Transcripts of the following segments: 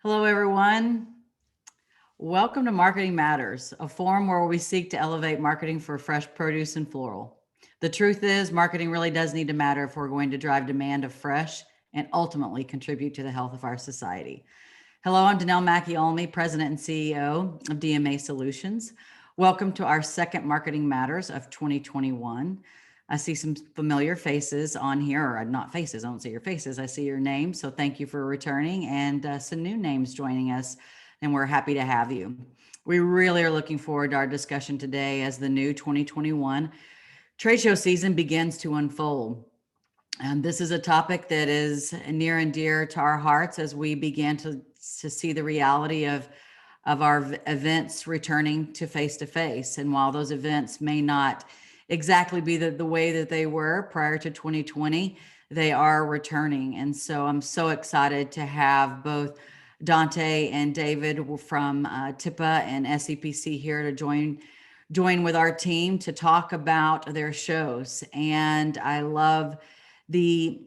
Hello, everyone. Welcome to Marketing Matters, a forum where we seek to elevate marketing for fresh produce and floral. The truth is, marketing really does need to matter if we're going to drive demand of fresh and ultimately contribute to the health of our society. Hello, I'm Danelle Mackey-Olney, President and CEO of DMA Solutions. Welcome to our second Marketing Matters of 2021. I see some familiar faces on here, or not faces, I don't see your faces. I see your names. So thank you for returning, and some new names joining us, and we're happy to have you. We really are looking forward to our discussion today as the new 2021 trade show season begins to unfold. And this is a topic that is near and dear to our hearts as we begin to see the reality of our events returning to face. And while those events may not exactly be the way that they were prior to 2020, they are returning. And so I'm so excited to have both Dante and David from TIPA and SEPC here to join with our team to talk about their shows. And I love the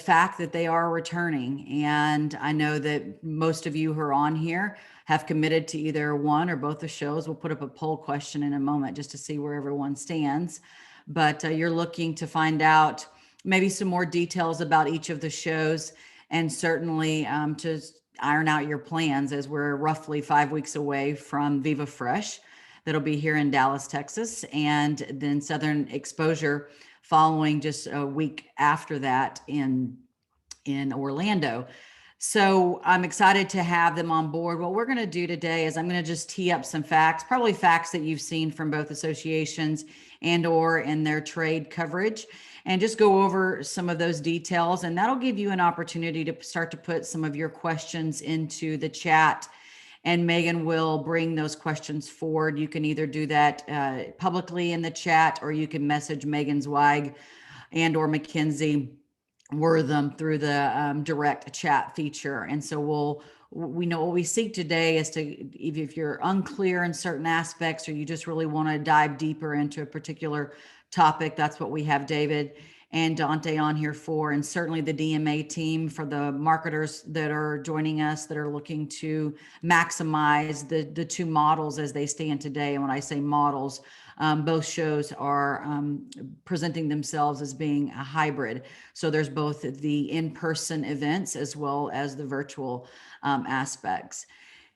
fact that they are returning. And I know that most of you who are on here have committed to either one or both the shows. We'll put up a poll question in a moment just to see where everyone stands. But you're looking to find out maybe some more details about each of the shows, and certainly to iron out your plans as we're roughly 5 weeks away from Viva Fresh. That'll be here in Dallas, Texas, and then Southern Exposure following just a week after that in Orlando. So I'm excited to have them on board. What we're going to do today is I'm going to just tee up some facts, probably facts that you've seen from both associations and or in their trade coverage, and just go over some of those details. And that'll give you an opportunity to start to put some of your questions into the chat. And Megan will bring those questions forward. You can either do that publicly in the chat, or you can message Megan Zweig and or Mackenzie Wortham through the direct chat feature. And so we know what we seek today is to, if you're unclear in certain aspects, or you just really want to dive deeper into a particular topic, that's what we have David and Dante on here for, and certainly the DMA team for the marketers that are joining us that are looking to maximize the two models as they stand today. And when I say models, both shows are presenting themselves as being a hybrid. So there's both the in-person events as well as the virtual aspects.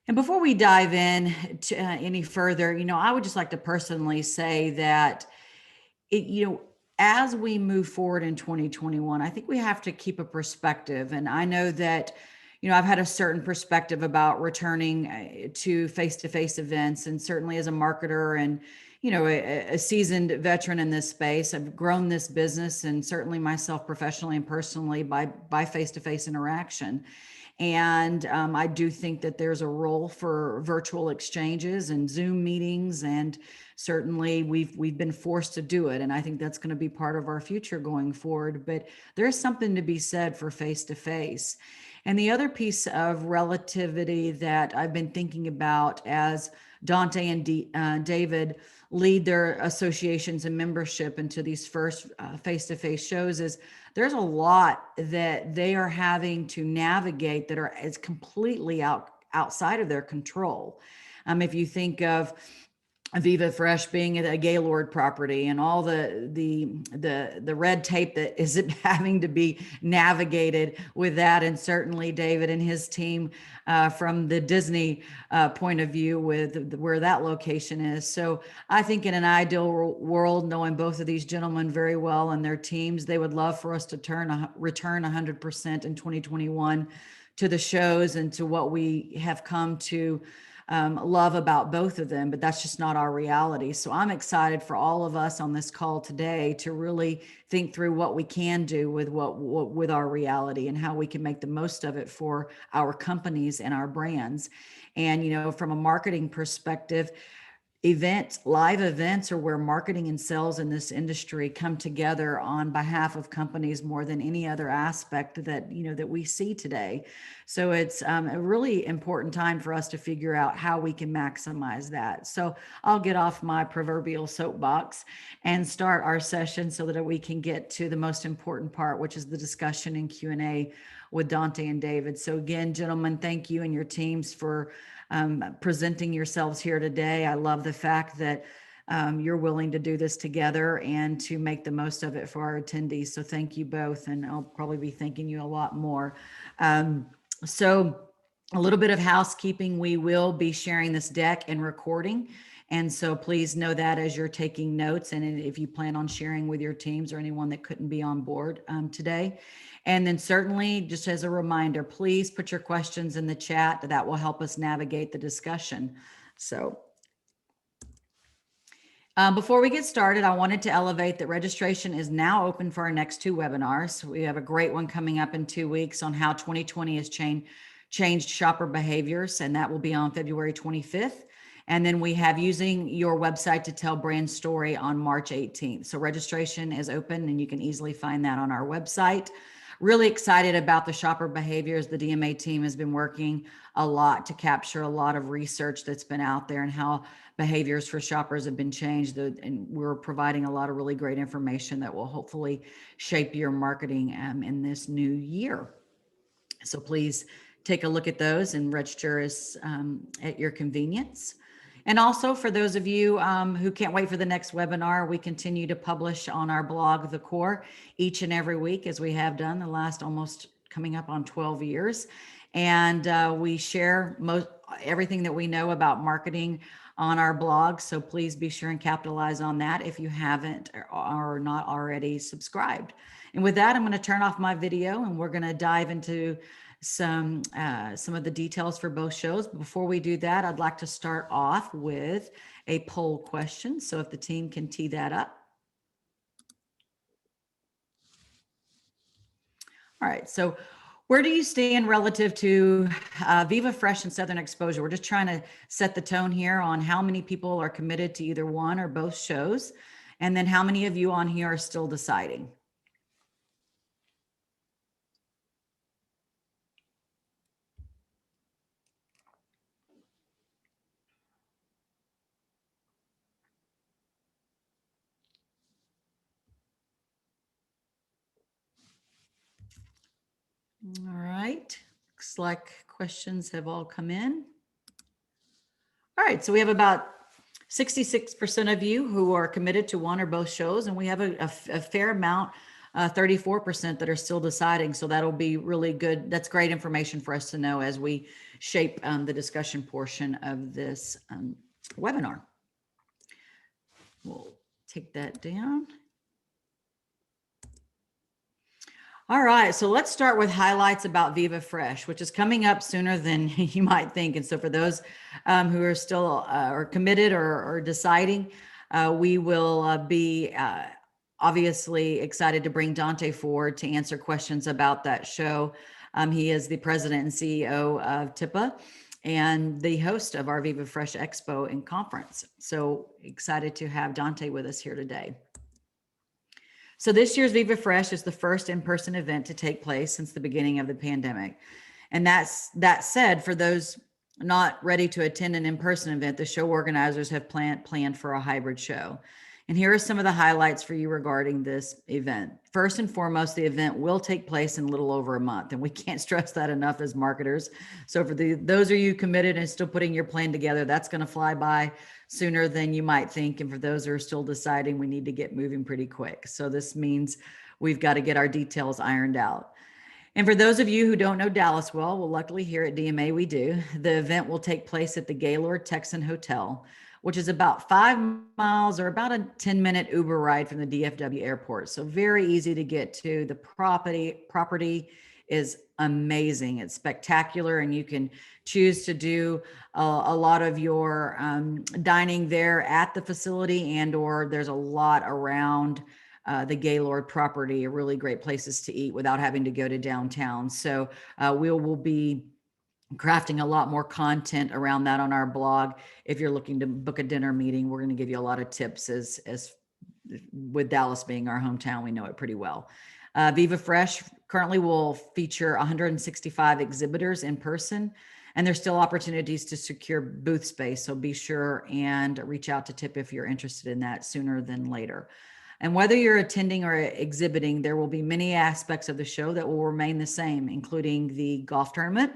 And before we dive in to any further, I would just like to personally say that as we move forward in 2021, I think we have to keep a perspective. And I know that, I've had a certain perspective about returning to face-to-face events. And certainly as a marketer and, a seasoned veteran in this space, I've grown this business, and certainly myself professionally and personally by face-to-face interaction. And I do think that there's a role for virtual exchanges and Zoom meetings, and certainly we've been forced to do it. And I think that's going to be part of our future going forward. But there's something to be said for face-to-face. And the other piece of relativity that I've been thinking about as Dante and David lead their associations and membership into these first face-to-face shows is there's a lot that they are having to navigate that is completely outside of their control. If you think of Viva Fresh being a Gaylord property and all the red tape that is having to be navigated with that, and certainly David and his team from the Disney point of view with where that location is. So I think in an ideal world, knowing both of these gentlemen very well and their teams, they would love for us to return 100% in 2021 to the shows and to what we have come to love about both of them, but that's just not our reality. So I'm excited for all of us on this call today to really think through what we can do with with our reality and how we can make the most of it for our companies and our brands. And, from a marketing perspective, Live events are where marketing and sales in this industry come together on behalf of companies more than any other aspect that, that we see today. So it's a really important time for us to figure out how we can maximize that. So I'll get off my proverbial soapbox and start our session so that we can get to the most important part, which is the discussion and Q&A with Dante and David. So again, gentlemen, thank you and your teams for presenting yourselves here today. I love the fact that you're willing to do this together and to make the most of it for our attendees. So thank you both, and I'll probably be thanking you a lot more. So a little bit of housekeeping. We will be sharing this deck and recording. And so please know that as you're taking notes, and if you plan on sharing with your teams or anyone that couldn't be on board today. And then certainly, just as a reminder, please put your questions in the chat. That will help us navigate the discussion. So before we get started, I wanted to elevate that registration is now open for our next 2 webinars. We have a great one coming up in 2 weeks on how 2020 has changed shopper behaviors, and that will be on February 25th. And then we have using your website to tell brand story on March 18th. So registration is open, and you can easily find that on our website. Really excited about the shopper behaviors. The DMA team has been working a lot to capture a lot of research that's been out there and how behaviors for shoppers have been changed. And we're providing a lot of really great information that will hopefully shape your marketing in this new year. So please take a look at those and register as at your convenience. And also for those of you who can't wait for the next webinar, we continue to publish on our blog, The Core, each and every week, as we have done the last almost coming up on 12 years. And we share everything that we know about marketing on our blog. So please be sure and capitalize on that if you haven't or are not already subscribed. And with that, I'm going to turn off my video and we're going to dive into some of the details for both shows. Before we do that, I'd like to start off with a poll question. So if the team can tee that up. All right, so where do you stand relative to Viva Fresh and Southern Exposure? We're just trying to set the tone here on how many people are committed to either one or both shows, and then how many of you on here are still deciding. All right, looks like questions have all come in. All right, so we have about 66% of you who are committed to one or both shows, and we have a fair amount, 34% that are still deciding. So that'll be really good. That's great information for us to know as we shape the discussion portion of this webinar. We'll take that down. All right, so let's start with highlights about Viva Fresh, which is coming up sooner than you might think. And so for those who are still or committed or deciding, we will be obviously excited to bring Dante forward to answer questions about that show. He is the president and CEO of TIPA and the host of our Viva Fresh Expo and Conference. So excited to have Dante with us here today. So this year's Viva Fresh is the first in-person event to take place since the beginning of the pandemic. And that said, for those not ready to attend an in-person event, the show organizers have planned for a hybrid show. And here are some of the highlights for you regarding this event. First and foremost, the event will take place in a little over a month, and we can't stress that enough as marketers. So for those of you committed and still putting your plan together, that's going to fly by sooner than you might think. And for those who are still deciding, we need to get moving pretty quick. So this means we've got to get our details ironed out. And for those of you who don't know Dallas well, luckily here at DMA we do. The event will take place at the Gaylord Texan Hotel, which is about 5 miles or about a 10-minute Uber ride from the DFW airport. So very easy to get to. The property is amazing. It's spectacular, and you can choose to do a lot of your dining there at the facility, and or there's a lot around the Gaylord property, really great places to eat without having to go to downtown. So we will be crafting a lot more content around that on our blog. If you're looking to book a dinner meeting, we're going to give you a lot of tips as with Dallas being our hometown, we know it pretty well. Viva Fresh currently will feature 165 exhibitors in person, and there's still opportunities to secure booth space. So be sure and reach out to TIP if you're interested in that sooner than later. And whether you're attending or exhibiting, there will be many aspects of the show that will remain the same, including the golf tournament,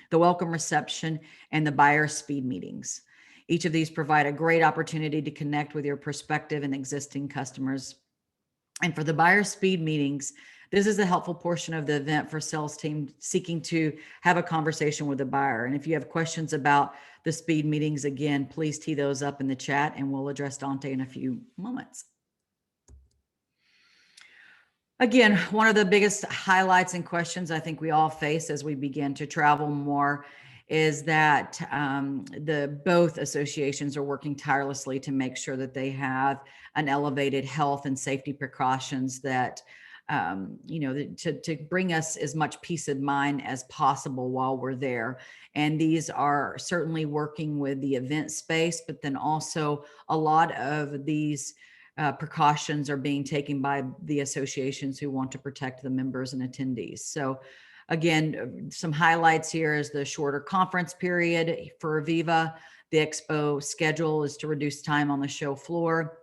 the welcome reception, and the buyer speed meetings. Each of these provide a great opportunity to connect with your prospective and existing customers. And for the buyer speed meetings, this is a helpful portion of the event for sales team seeking to have a conversation with the buyer. And if you have questions about the speed meetings, again, please tee those up in the chat and we'll address Dante in a few moments. Again, one of the biggest highlights and questions I think we all face as we begin to travel more is that both associations are working tirelessly to make sure that they have an elevated health and safety precautions that to bring us as much peace of mind as possible while we're there. And these are certainly working with the event space, but then also a lot of these precautions are being taken by the associations who want to protect the members and attendees. So again, some highlights here is the shorter conference period for Viva. The expo schedule is to reduce time on the show floor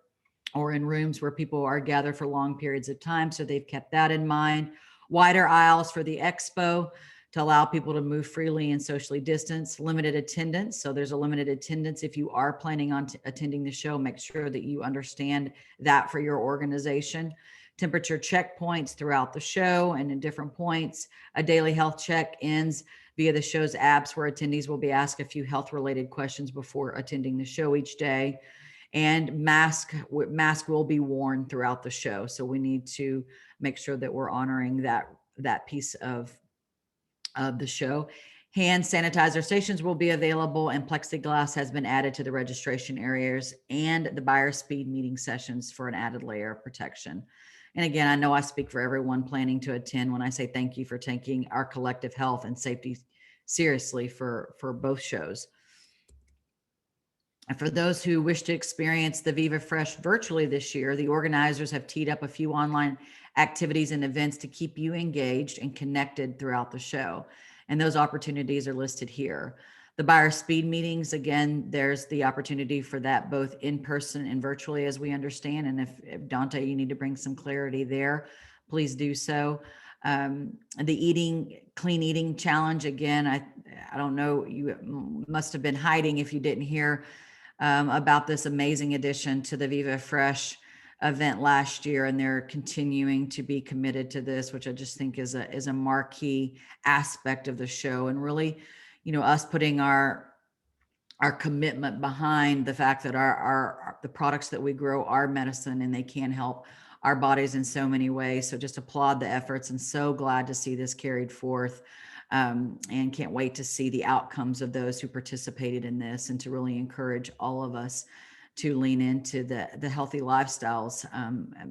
or in rooms where people are gathered for long periods of time. So they've kept that in mind. Wider aisles for the expo to allow people to move freely and socially distance. Limited attendance. So there's a limited attendance. If you are planning on attending the show, make sure that you understand that for your organization. Temperature checkpoints throughout the show and in different points. A daily health check ends via the show's apps where attendees will be asked a few health related questions before attending the show each day. And mask will be worn throughout the show. So we need to make sure that we're honoring that piece of the show. Hand sanitizer stations will be available, and plexiglass has been added to the registration areas and the buyer speed meeting sessions for an added layer of protection. And again, I know I speak for everyone planning to attend when I say thank you for taking our collective health and safety seriously for both shows. And for those who wish to experience the Viva Fresh virtually this year, the organizers have teed up a few online activities and events to keep you engaged and connected throughout the show. And those opportunities are listed here. The buyer speed meetings, again, there's the opportunity for that both in person and virtually, as we understand. And if Dante, you need to bring some clarity there, please do so. The clean eating challenge, again, I don't know, you must have been hiding if you didn't hear about this amazing addition to the Viva Fresh event last year, and they're continuing to be committed to this, which I just think is a marquee aspect of the show, and really, us putting our commitment behind the fact that the products that we grow are medicine and they can help our bodies in so many ways. So just applaud the efforts, and so glad to see this carried forth. And can't wait to see the outcomes of those who participated in this, and to really encourage all of us to lean into the healthy lifestyles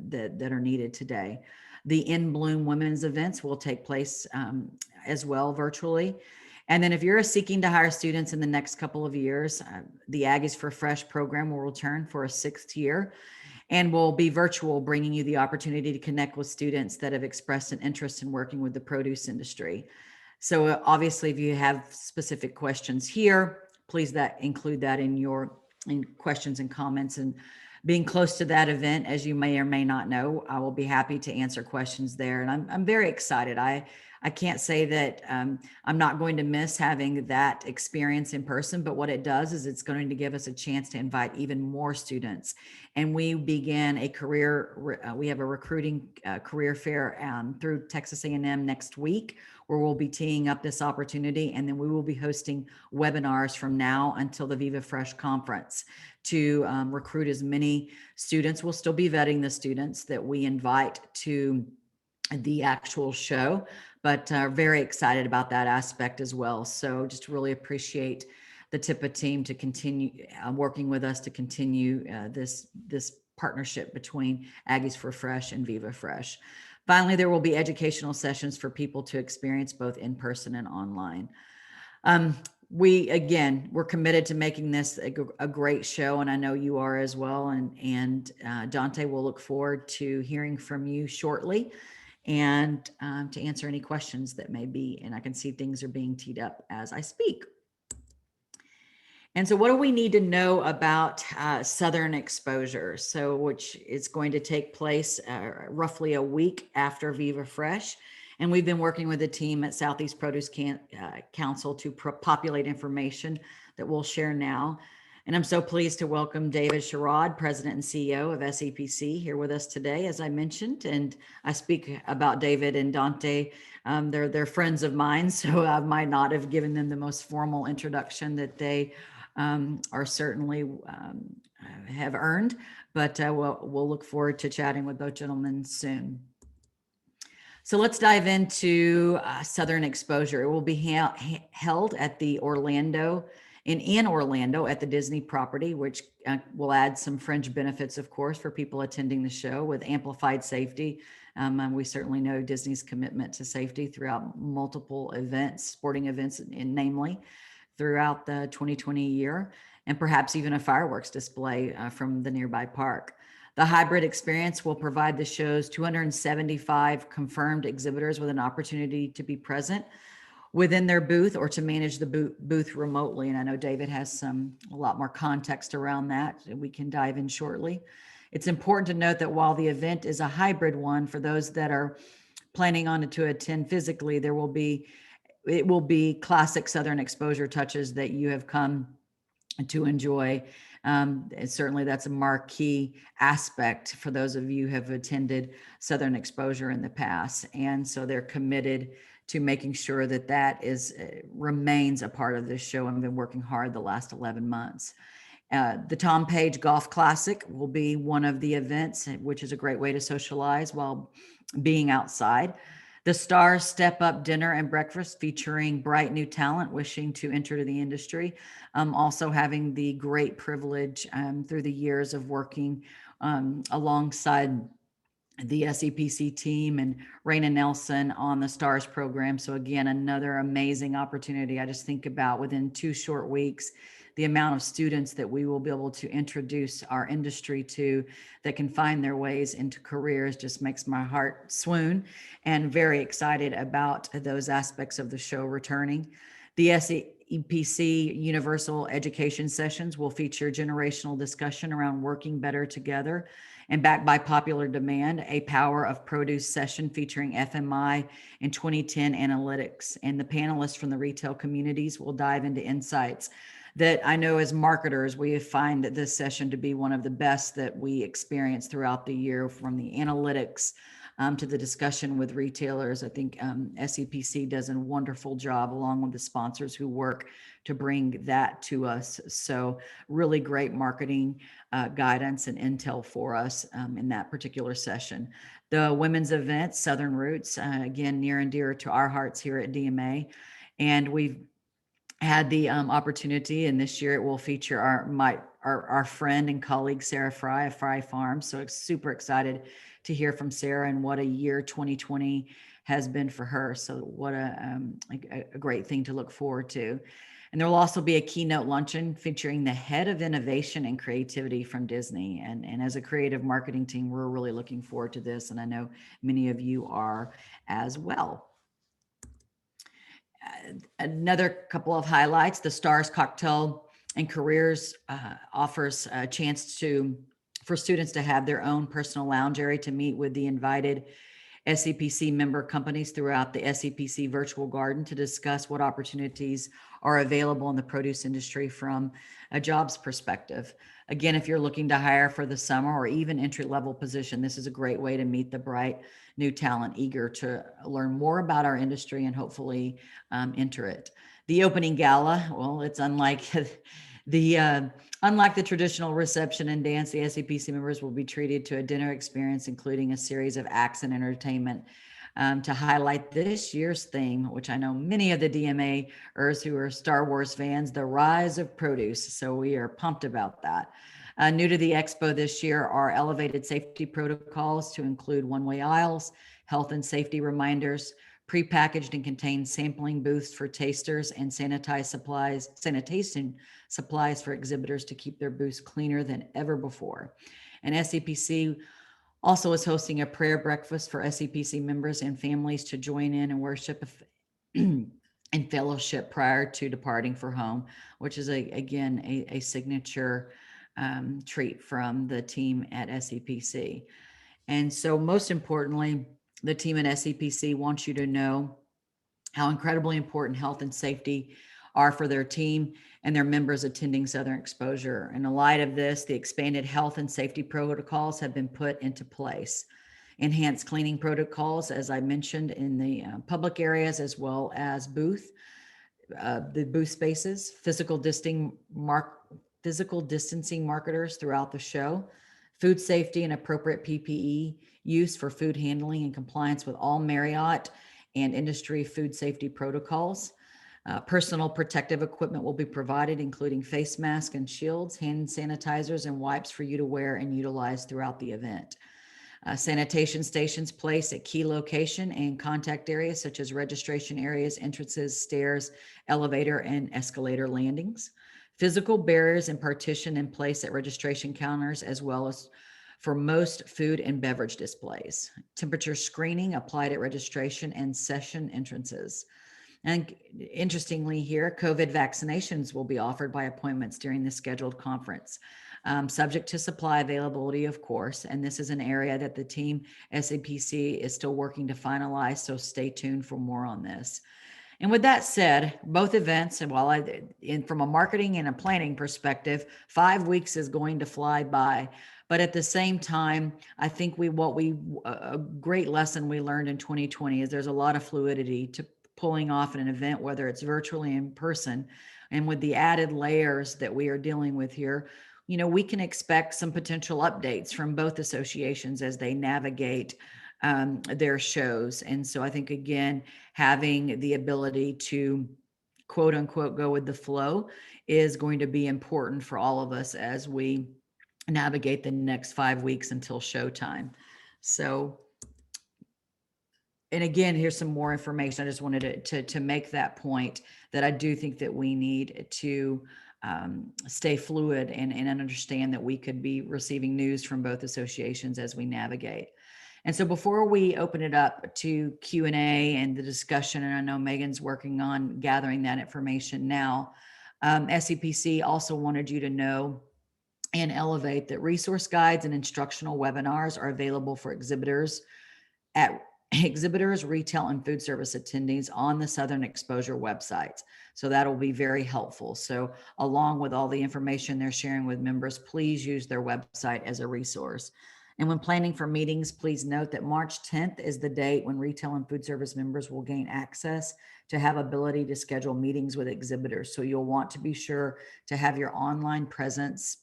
that are needed today. The In Bloom Women's events will take place as well virtually. And then if you're seeking to hire students in the next couple of years, the Aggies for Fresh program will return for a 6th year and will be virtual, bringing you the opportunity to connect with students that have expressed an interest in working with the produce industry. So obviously, if you have specific questions here, please include that in questions and comments. And being close to that event, as you may or may not know, I will be happy to answer questions there. And I'm very excited. I can't say that I'm not going to miss having that experience in person, but what it does is it's going to give us a chance to invite even more students. And we begin we have a recruiting career fair through Texas A&M next week, where we'll be teeing up this opportunity. And then we will be hosting webinars from now until the Viva Fresh conference to recruit as many students. We'll still be vetting the students that we invite to the actual show, but very excited about that aspect as well. So just really appreciate the TIPA team to continue working with us to continue this partnership between Aggies for Fresh and Viva Fresh. Finally, there will be educational sessions for people to experience both in person and online. Um, we're committed to making this a great show, and I know you are as well. And Dante, will look forward to hearing from you shortly, and to answer any questions that may be. And I can see things are being teed up as I speak. And so, what do we need to know about Southern exposure? So, which is going to take place roughly a week after Viva Fresh. And we've been working with a team at Southeast Produce Council to populate information that we'll share now. And I'm so pleased to welcome David Sherrod, President and CEO of SEPC, here with us today, as I mentioned. And I speak about David and Dante. They're friends of mine, so I might not have given them the most formal introduction that they are certainly have earned, but we'll look forward to chatting with both gentlemen soon. So let's dive into Southern Exposure. It will be held at the in Orlando at the Disney property, which will add some fringe benefits, of course, for people attending the show with amplified safety. And we certainly know Disney's commitment to safety throughout multiple events, sporting events, and namely throughout the 2020 year, and perhaps even a fireworks display from the nearby park. The hybrid experience will provide the show's 275 confirmed exhibitors with an opportunity to be present within their booth or to manage the booth remotely. And I know David has a lot more context around that we can dive in shortly. It's important to note that while the event is a hybrid one, for those that are planning on to attend physically, it will be classic Southern exposure touches that you have come to enjoy. And certainly that's a marquee aspect for those of you who have attended Southern exposure in the past. And so they're committed to making sure that remains a part of this show, and been working hard the last 11 months. The Tom Page Golf Classic will be one of the events, which is a great way to socialize while being outside. The Stars Step Up Dinner and Breakfast, featuring bright new talent wishing to enter the industry. Also having the great privilege through the years of working alongside the SEPC team and Raina Nelson on the STARS program. So again, another amazing opportunity. I just think about within 2 short weeks, the amount of students that we will be able to introduce our industry to that can find their ways into careers just makes my heart swoon, and very excited about those aspects of the show returning. The SEPC Universal Education Sessions will feature generational discussion around working better together, and backed by popular demand, a Power of Produce session featuring FMI and 2010 analytics. And the panelists from the retail communities will dive into insights that I know as marketers, we find this session to be one of the best that we experience throughout the year, from the analytics to the discussion with retailers. I think SEPC does a wonderful job, along with the sponsors who work to bring that to us. So really great marketing guidance and intel for us in that particular session. The women's event, Southern Roots, again, near and dear to our hearts here at DMA. And we've had the opportunity, and this year it will feature our friend and colleague, Sarah Fry of Fry Farms. So super excited to hear from Sarah and what a year 2020 has been for her. So what a great thing to look forward to. And there will also be a keynote luncheon featuring the head of innovation and creativity from Disney. And as a creative marketing team, we're really looking forward to this. And I know many of you are as well. Another couple of highlights: the Stars Cocktail and Careers offers a chance for students to have their own personal lounge area to meet with the invited SEPC member companies throughout the SEPC virtual garden to discuss what opportunities are available in the produce industry from a jobs perspective. Again, if you're looking to hire for the summer or even entry-level position, this is a great way to meet the bright new talent eager to learn more about our industry and hopefully enter it. The opening gala, well, it's unlike the traditional reception and dance. The SEPC members will be treated to a dinner experience, including a series of acts and entertainment to highlight this year's theme, which I know many of the DMAers who are Star Wars fans, the rise of produce. So we are pumped about that. New to the expo this year are elevated safety protocols to include one-way aisles, health and safety reminders, prepackaged and contain sampling booths for tasters and sanitation supplies for exhibitors to keep their booths cleaner than ever before. And SEPC also is hosting a prayer breakfast for SEPC members and families to join in and worship and fellowship prior to departing for home, which is again a signature treat from the team at SEPC. And so most importantly, the team at SEPC wants you to know how incredibly important health and safety are for their team and their members attending Southern Exposure. In the light of this, the expanded health and safety protocols have been put into place. Enhanced cleaning protocols, as I mentioned, in the public areas, as well as the booth spaces, physical distancing marketers throughout the show, food safety and appropriate PPE use for food handling in compliance with all Marriott and industry food safety protocols. Personal protective equipment will be provided, including face masks and shields, hand sanitizers, and wipes for you to wear and utilize throughout the event. Sanitation stations placed at key location and contact areas such as registration areas, entrances, stairs, elevator, and escalator landings. Physical barriers and partition in place at registration counters, as well as for most food and beverage displays. Temperature screening applied at registration and session entrances. And interestingly here, COVID vaccinations will be offered by appointments during the scheduled conference, subject to supply availability, of course. And this is an area that the team SAPC is still working to finalize, so stay tuned for more on this. And with that said, both events, and from a marketing and a planning perspective, 5 weeks is going to fly by. But at the same time, I think a great lesson we learned in 2020 is there's a lot of fluidity to pulling off an event, whether it's virtually in person. And with the added layers that we are dealing with here, we can expect some potential updates from both associations as they navigate their shows. And so I think, again, having the ability to quote unquote go with the flow is going to be important for all of us as we navigate the next 5 weeks until showtime. So, and again, here's some more information. I just wanted to make that point that I do think that we need to stay fluid and understand that we could be receiving news from both associations as we navigate. And so before we open it up to Q&A and the discussion, and I know Megan's working on gathering that information now, SEPC also wanted you to know and elevate that resource guides and instructional webinars are available for exhibitors, retail, and food service attendees on the Southern Exposure websites. So that'll be very helpful. So along with all the information they're sharing with members, please use their website as a resource. And when planning for meetings, please note that March 10th is the date when retail and food service members will gain access to have ability to schedule meetings with exhibitors. So you'll want to be sure to have your online presence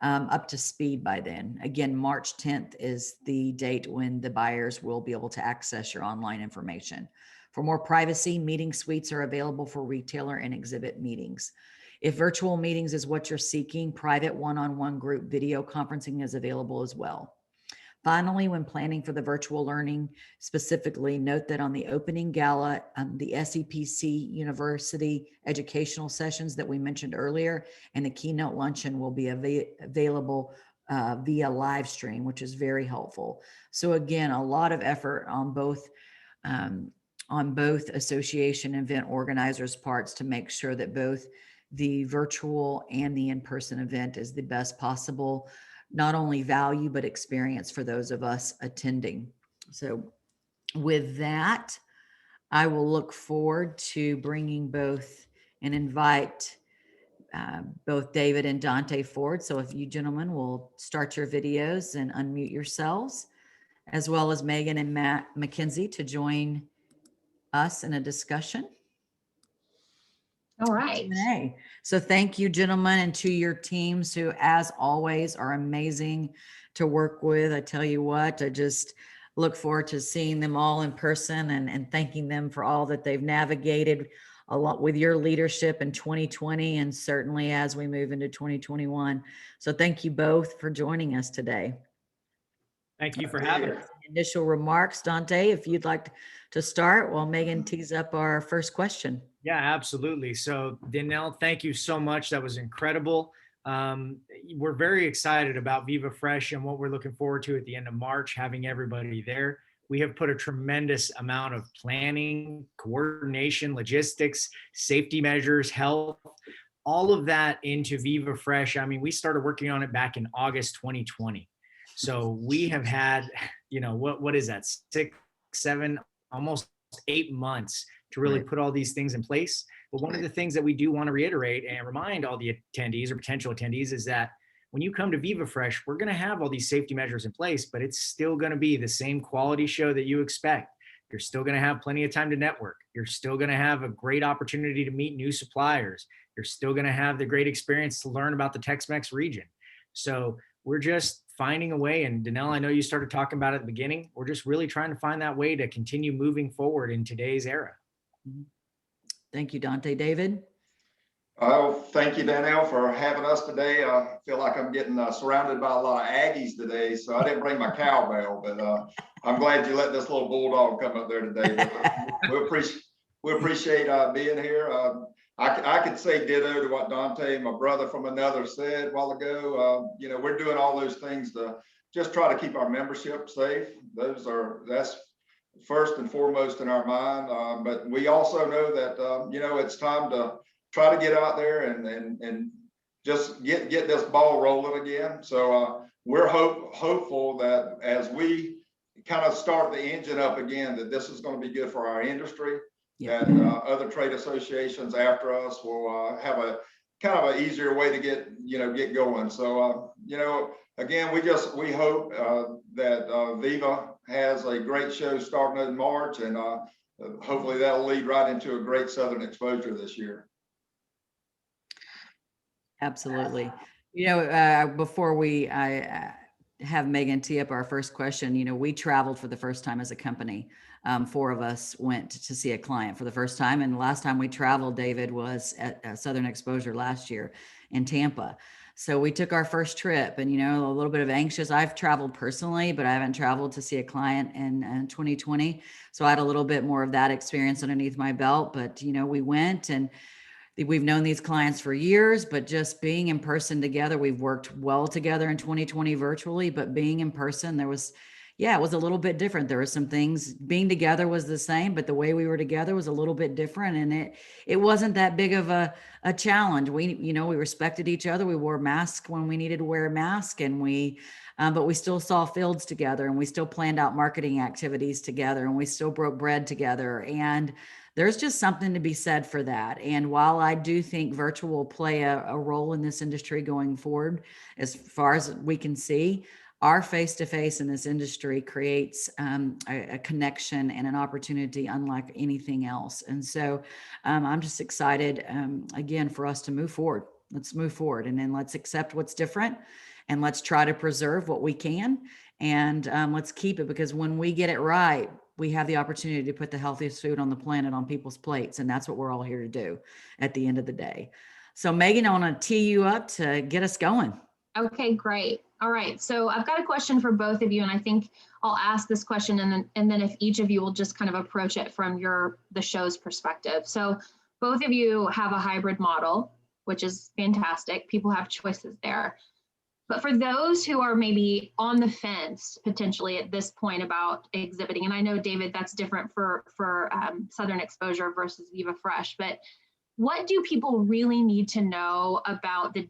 up to speed by then. Again, March 10th is the date when the buyers will be able to access your online information. For more privacy, meeting suites are available for retailer and exhibit meetings. If virtual meetings is what you're seeking, private one-on-one group video conferencing is available as well. Finally, when planning for the virtual learning, specifically note that on the opening gala, the SEPC University educational sessions that we mentioned earlier and the keynote luncheon will be available via live stream, which is very helpful. So again, a lot of effort on both association event organizers' parts to make sure that both the virtual and the in-person event is the best possible, not only value, but experience for those of us attending. So with that, I will look forward to bringing both and invite both David and Dante forward. So if you gentlemen will start your videos and unmute yourselves, as well as Megan and Matt McKenzie to join us in a discussion. All right. So thank you, gentlemen, and to your teams who, as always, are amazing to work with. I tell you what, I just look forward to seeing them all in person and thanking them for all that they've navigated a lot with your leadership in 2020 and certainly as we move into 2021. So thank you both for joining us today. Thank you for having us. initial remarks. Dante, if you'd like to start while Megan tees up our first question. Yeah, absolutely. So Danelle, thank you so much. That was incredible. We're very excited about Viva Fresh and what we're looking forward to at the end of March, having everybody there. We have put a tremendous amount of planning, coordination, logistics, safety measures, health, all of that into Viva Fresh. I mean, we started working on it back in August 2020. So we have had, what is that? 6, 7, almost 8 months to really put all these things in place. But one of the things that we do want to reiterate and remind all the attendees or potential attendees is that when you come to Viva Fresh, we're going to have all these safety measures in place, but it's still going to be the same quality show that you expect. You're still going to have plenty of time to network. You're still going to have a great opportunity to meet new suppliers. You're still going to have the great experience to learn about the Tex-Mex region. So we're just finding a way. And Danelle, I know you started talking about it at the beginning. We're just really trying to find that way to continue moving forward in today's era. Thank you, Dante. David? Oh, thank you, Danielle, for having us today. I feel like I'm getting surrounded by a lot of Aggies today, so I didn't bring my cowbell, but I'm glad you let this little bulldog come up there today. But we appreciate being here. I could say ditto to what Dante, my brother from another, said a while ago. We're doing all those things to just try to keep our membership safe. That's first and foremost in our mind. But we also know that it's time to try to get out there and just get this ball rolling again. So we're hopeful that as we kind of start the engine up again, that this is going to be good for our industry. That other trade associations after us will have a kind of an easier way to get going. So again, we hope that Viva has a great show starting in March, and hopefully that'll lead right into a great Southern exposure this year. Absolutely. Before I have Megan tee up our first question, we traveled for the first time as a company. 4 of us went to see a client for the first time. And the last time we traveled, David, was at Southern Exposure last year in Tampa. So we took our first trip and, a little bit of anxious. I've traveled personally, but I haven't traveled to see a client in 2020. So I had a little bit more of that experience underneath my belt. But, we went, and we've known these clients for years, but just being in person together, we've worked well together in 2020 virtually, but being in person, it was a little bit different. There were some things. Being together was the same, but the way we were together was a little bit different. And it wasn't that big of a challenge. We respected each other. We wore masks when we needed to wear a mask, and but we still saw fields together, and we still planned out marketing activities together, and we still broke bread together. And there's just something to be said for that. And while I do think virtual will play a role in this industry going forward, as far as we can see, our face-to-face in this industry creates a connection and an opportunity unlike anything else. And so I'm just excited, again, for us to move forward. Let's move forward, and then let's accept what's different, and let's try to preserve what we can, and let's keep it, because when we get it right, we have the opportunity to put the healthiest food on the planet on people's plates. And that's what we're all here to do at the end of the day. So Megan, I want to tee you up to get us going. Okay, great. All right. So I've got a question for both of you, and I think I'll ask this question, and then if each of you will just kind of approach it from the show's perspective. So both of you have a hybrid model, which is fantastic. People have choices there. But for those who are maybe on the fence potentially at this point about exhibiting, and I know, David, that's different for Southern Exposure versus Viva Fresh, but what do people really need to know about the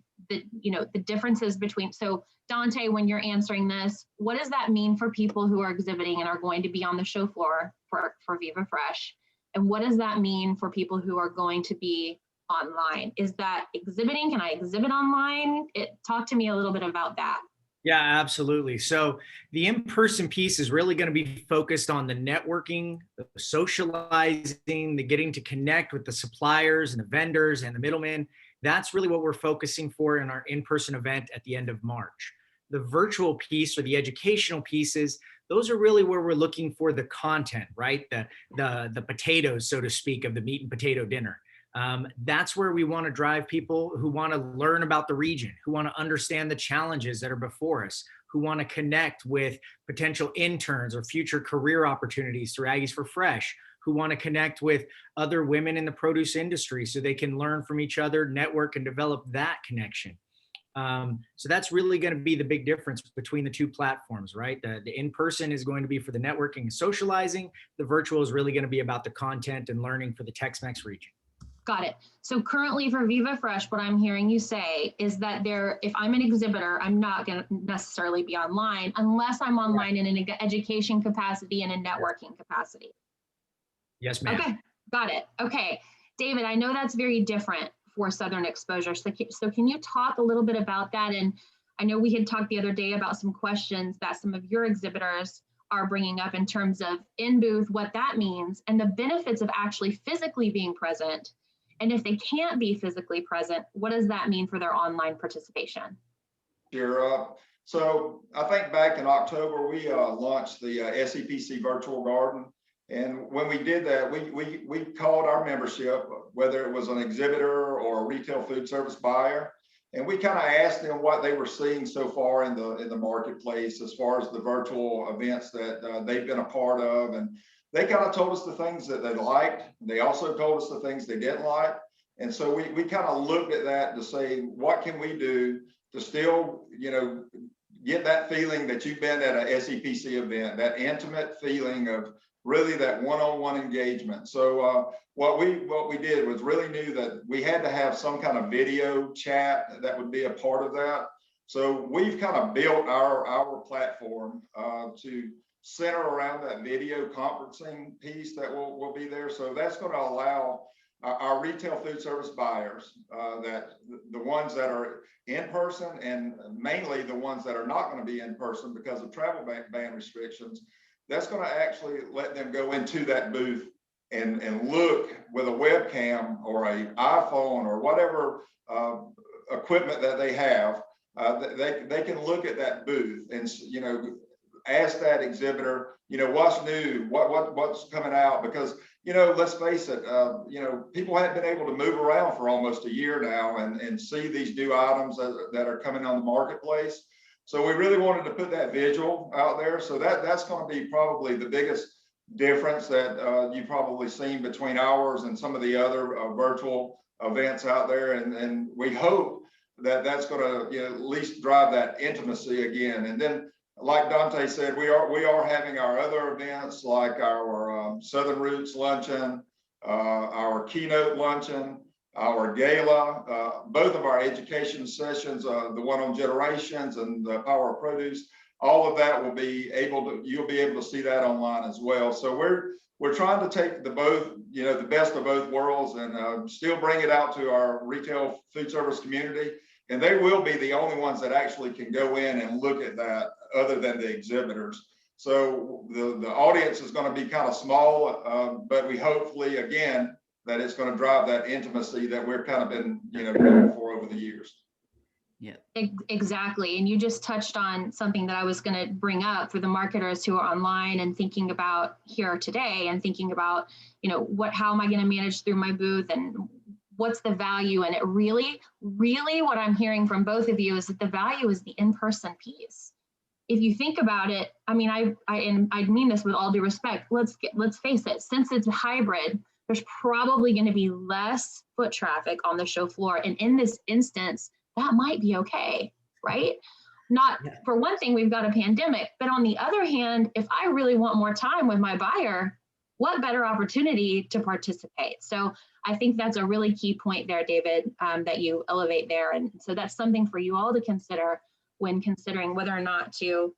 differences between, so Dante, when you're answering this, what does that mean for people who are exhibiting and are going to be on the show floor for Viva Fresh? And what does that mean for people who are going to be online? Is that exhibiting? Can I exhibit online? Talk to me a little bit about that. Yeah, absolutely. So the in-person piece is really going to be focused on the networking, the socializing, the getting to connect with the suppliers and the vendors and the middlemen. That's really what we're focusing for in our in-person event at the end of March. The virtual piece, or the educational pieces, those are really where we're looking for the content, right? The potatoes, so to speak, of the meat and potato dinner. That's where we want to drive people who want to learn about the region, who want to understand the challenges that are before us, who want to connect with potential interns or future career opportunities through Aggies for Fresh, who want to connect with other women in the produce industry so they can learn from each other, network, and develop that connection. So that's really going to be the big difference between the two platforms, right? The in-person is going to be for the networking and socializing. The virtual is really going to be about the content and learning for the Tex-Mex region. Got it. So currently for Viva Fresh, what I'm hearing you say is that if I'm an exhibitor, I'm not going to necessarily be online unless I'm online in an education capacity and a networking capacity. Yes, ma'am. Okay, got it. Okay, David, I know that's very different for Southern Exposure. So can you talk a little bit about that? And I know we had talked the other day about some questions that some of your exhibitors are bringing up in terms of in booth, what that means, and the benefits of actually physically being present. And if they can't be physically present, what does that mean for their online participation? Sure. So I think back in October, we launched the SEPC Virtual Garden. And when we did that, we called our membership, whether it was an exhibitor or a retail food service buyer, and we kind of asked them what they were seeing so far in the marketplace as far as the virtual events that they've been a part of. And they kind of told us the things that they liked. They also told us the things they didn't like. And so we kind of looked at that to say, what can we do to still, get that feeling that you've been at a SEPC event, that intimate feeling of really that one-on-one engagement. So what we did was really knew that we had to have some kind of video chat that would be a part of that. So we've kind of built our platform to center around that video conferencing piece that will be there. So that's going to allow our retail food service buyers, that the ones that are in person and mainly the ones that are not going to be in person because of travel ban restrictions, that's going to actually let them go into that booth and look with a webcam or an iPhone or whatever equipment that they have. They can look at that booth and ask that exhibitor, what's new, what's coming out, because let's face it, people haven't been able to move around for almost a year now and see these new items that are coming on the marketplace. So we really wanted to put that visual out there. So that's going to be probably the biggest difference that you've probably seen between ours and some of the other virtual events out there. And we hope that that's going to at least drive that intimacy again. And then, like Dante said, we are having our other events like our Southern Roots Luncheon, our Keynote Luncheon, our gala, both of our education sessions, the one on generations and the power of produce, all of that you'll be able to see that online as well. So we're trying to take the best of both worlds and still bring it out to our retail food service community. And they will be the only ones that actually can go in and look at that other than the exhibitors. So the audience is going to be kind of small, but we hopefully, again, that it's going to drive that intimacy that we've kind of been, going for over the years. Yeah, exactly. And you just touched on something that I was going to bring up for the marketers who are online and thinking about here today and thinking about, how am I going to manage through my booth and what's the value? And it really what I'm hearing from both of you is that the value is the in-person piece. If you think about it, I mean, I mean this with all due respect. Let's face it, since it's hybrid, there's probably going to be less foot traffic on the show floor. And in this instance, that might be okay, right? For one thing, we've got a pandemic, but on the other hand, if I really want more time with my buyer, what better opportunity to participate? So I think that's a really key point there, David, that you elevate there. And so that's something for you all to consider when considering whether or not to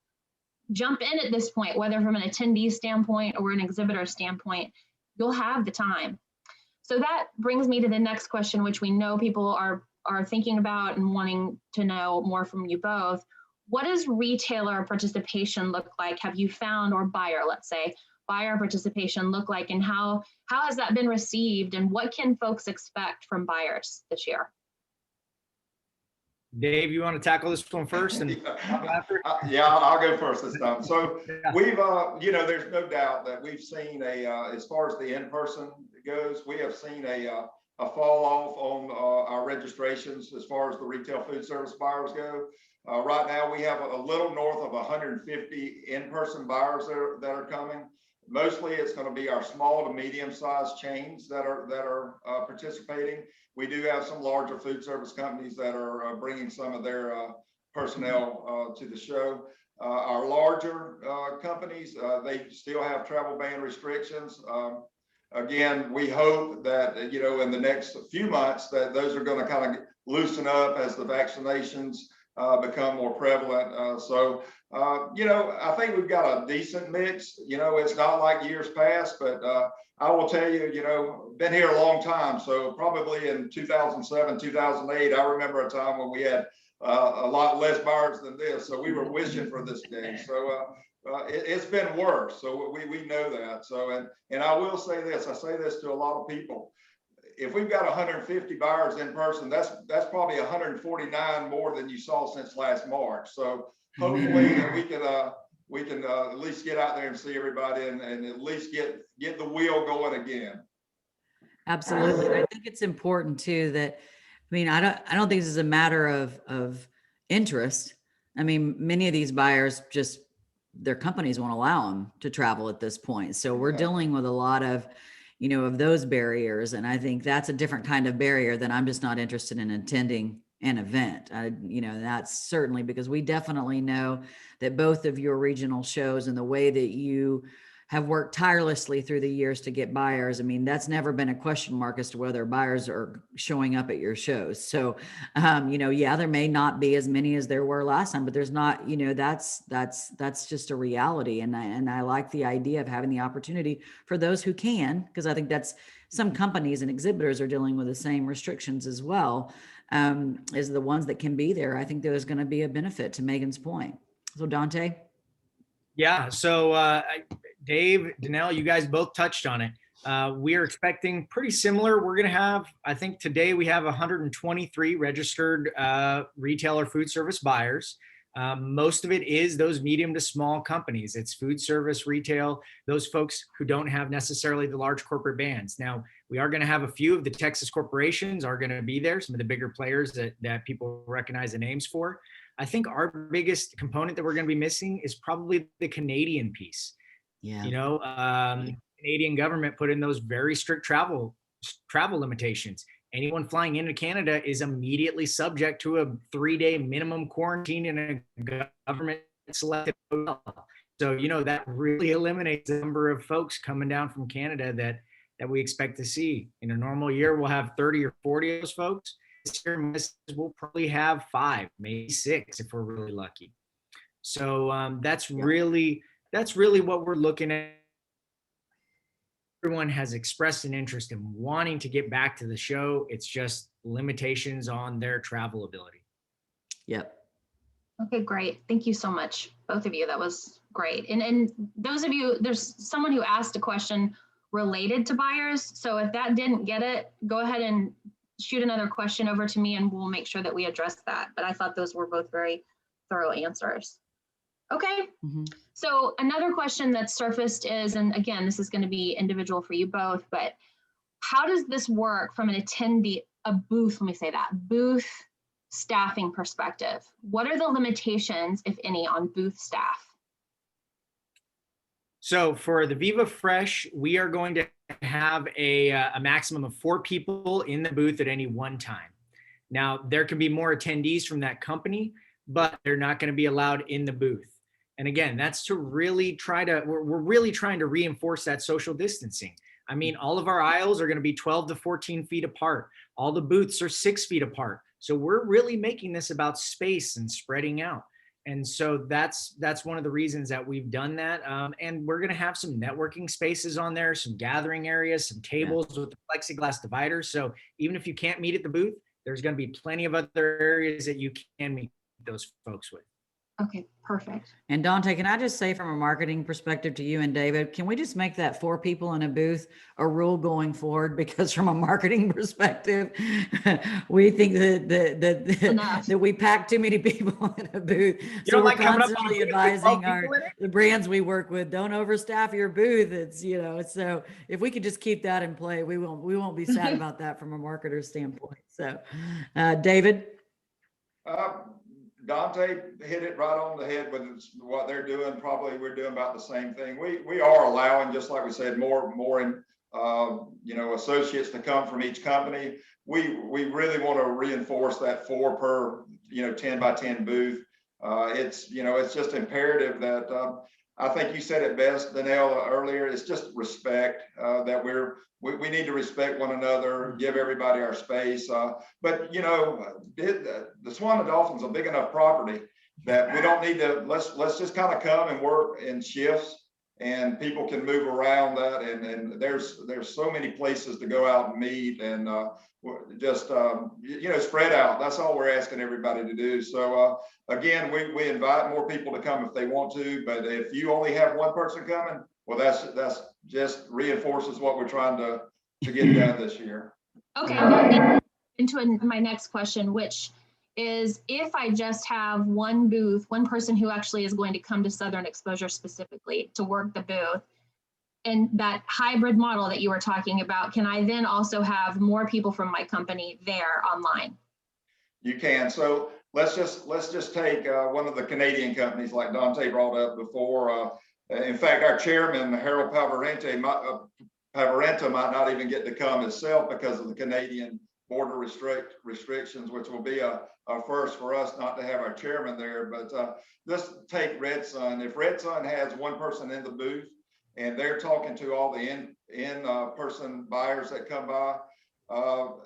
jump in at this point, whether from an attendee standpoint or an exhibitor standpoint, you'll have the time. So that brings me to the next question, which we know people are thinking about and wanting to know more from you both. What does retailer participation look like? Have you found, or buyer, let's say, buyer participation look like, and how has that been received, and what can folks expect from buyers this year? Dave, you want to tackle this one first? And I'll go first this time. So we've, there's no doubt that we've seen as far as the in-person goes, we have seen a a fall off on our registrations as far as the retail food service buyers go. Right now, we have a little north of 150 in-person buyers that are coming. Mostly, it's going to be our small to medium-sized chains that are participating. We do have some larger food service companies that are bringing some of their personnel to the show. Our larger companies, they still have travel ban restrictions. Again, we hope that, in the next few months that those are going to kind of loosen up as the vaccinations become more prevalent. I think we've got a decent mix. It's not like years past, but I will tell you, been here a long time. So probably in 2007, 2008, I remember a time when we had a lot less buyers than this. So we were wishing for this day. So it's been worse. So we know that. So, and I will say this, I say this to a lot of people. If we've got 150 buyers in person, that's probably 149 more than you saw since last March. So hopefully we can at least get out there and see everybody and at least get the wheel going again. Absolutely. I think it's important too that, I don't think this is a matter of interest. Many of these buyers just, their companies won't allow them to travel at this point. So we're dealing with a lot of, of those barriers. And I think that's a different kind of barrier than I'm just not interested in attending an event. That's certainly because we definitely know that both of your regional shows and the way that you have worked tirelessly through the years to get buyers. That's never been a question mark as to whether buyers are showing up at your shows. So, there may not be as many as there were last time, but there's not, that's just a reality. And I like the idea of having the opportunity for those who can, because I think that's some companies and exhibitors are dealing with the same restrictions as well, as the ones that can be there. I think there's going to be a benefit to Megan's point. So Dante? Yeah. So Dave, Danelle, you guys both touched on it. We are expecting pretty similar. We're going to have, I think today we have 123 registered retailer food service buyers. Most of it is those medium to small companies. It's food service, retail, those folks who don't have necessarily the large corporate bans. Now, we are going to have a few of the Texas corporations are going to be there, some of the bigger players that people recognize the names for. I think our biggest component that we're going to be missing is probably the Canadian piece. Yeah. Canadian government put in those very strict travel limitations. Anyone flying into Canada is immediately subject to a 3-day minimum quarantine in a government selected hotel. So, that really eliminates the number of folks coming down from Canada that we expect to see. In a normal year, we'll have 30 or 40 of those folks. This year, we'll probably have 5, maybe 6 if we're really lucky. So that's really what we're looking at. Everyone has expressed an interest in wanting to get back to the show. It's just limitations on their travel ability. Yep. Okay, great. Thank you so much, both of you. That was great. And those of you, there's someone who asked a question related to buyers. So if that didn't get it, go ahead and shoot another question over to me and we'll make sure that we address that. But I thought those were both very thorough answers. Okay. Mm-hmm. So another question that surfaced is, and again, this is going to be individual for you both, but how does this work from an attendee, booth staffing perspective? What are the limitations, if any, on booth staff? So for the Viva Fresh, we are going to have a maximum of 4 people in the booth at any one time. Now, there can be more attendees from that company, but they're not going to be allowed in the booth. And again, that's to really we're really trying to reinforce that social distancing. All of our aisles are going to be 12 to 14 feet apart. All the booths are 6 feet apart. So we're really making this about space and spreading out. And so that's one of the reasons that we've done that. And we're going to have some networking spaces on there, some gathering areas, some tables with the plexiglass dividers. So even if you can't meet at the booth, there's going to be plenty of other areas that you can meet those folks with. Okay, perfect. And Dante, can I just say from a marketing perspective to you and David, can we just make that 4 people in a booth a rule going forward? Because from a marketing perspective, we think Enough. that we pack too many people in a booth. You So don't we're like coming up on a constantly booth with 12 advising people in it? the brands we work with, don't overstaff your booth. It's, so if we could just keep that in play, we won't be sad about that from a marketer standpoint. So, David? Dante hit it right on the head with what they're doing. Probably we're doing about the same thing. We are allowing, just like we said, more associates to come from each company. We really want to reinforce that 4 per 10 by 10 booth. It's just imperative that I think you said it best, Danelle, earlier. It's just respect, that we need to respect one another, give everybody our space. But the Swan and Dolphin's a big enough property that we don't need to, let's just kind of come and work in shifts, and people can move around that. And there's so many places to go out and meet, and just spread out. That's all we're asking everybody to do. So again, we invite more people to come if they want to, but if you only have one person coming, well, that's just reinforces what we're trying to get done this year. Okay, well, into my next question, which is, if I just have one booth, one person who actually is going to come to Southern Exposure specifically to work the booth, and that hybrid model that you were talking about, can I then also have more people from my company there online? You can. So let's just take one of the Canadian companies like Dante brought up before. In fact, our chairman, Harold Pavarenta, might not even get to come himself because of the Canadian border restrictions, which will be a first for us not to have our chairman there. But let's take Red Sun. If Red Sun has one person in the booth and they're talking to all the in-person buyers that come by,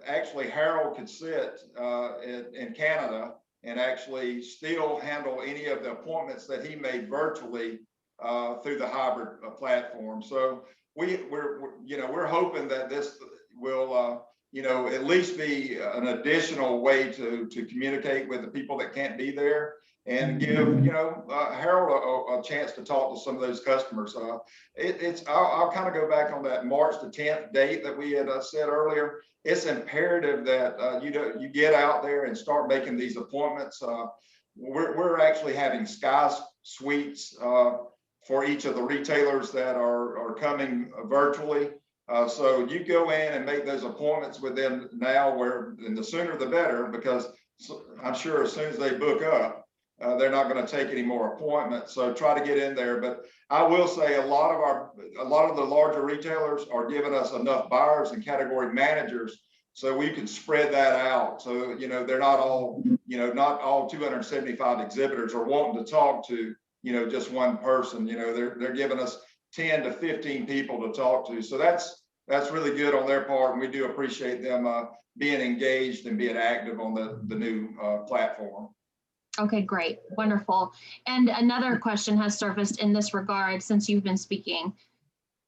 actually Harold could sit in Canada and actually still handle any of the appointments that he made virtually through the hybrid platform. So we're hoping that this will at least be an additional way to communicate with the people that can't be there, and give Harold a chance to talk to some of those customers. I'll kind of go back on that March the 10th date that we had said earlier. It's imperative that you get out there and start making these appointments. We're actually having Sky Suites for each of the retailers that are coming virtually. So you go in and make those appointments with them now, and the sooner the better, because I'm sure as soon as they book up, they're not going to take any more appointments. So try to get in there. But I will say a lot of the larger retailers are giving us enough buyers and category managers so we can spread that out. So they're not all 275 exhibitors are wanting to talk to just one person. They're giving us 10 to 15 people to talk to. So that's really good on their part, and we do appreciate them being engaged and being active on the new platform. Okay, great, wonderful. And another question has surfaced in this regard since you've been speaking.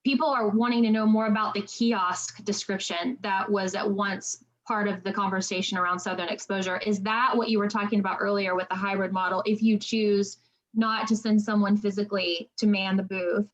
People are wanting to know more about the kiosk description that was at once part of the conversation around Southern Exposure. Is that what you were talking about earlier with the hybrid model? If you choose not to send someone physically to man the booth,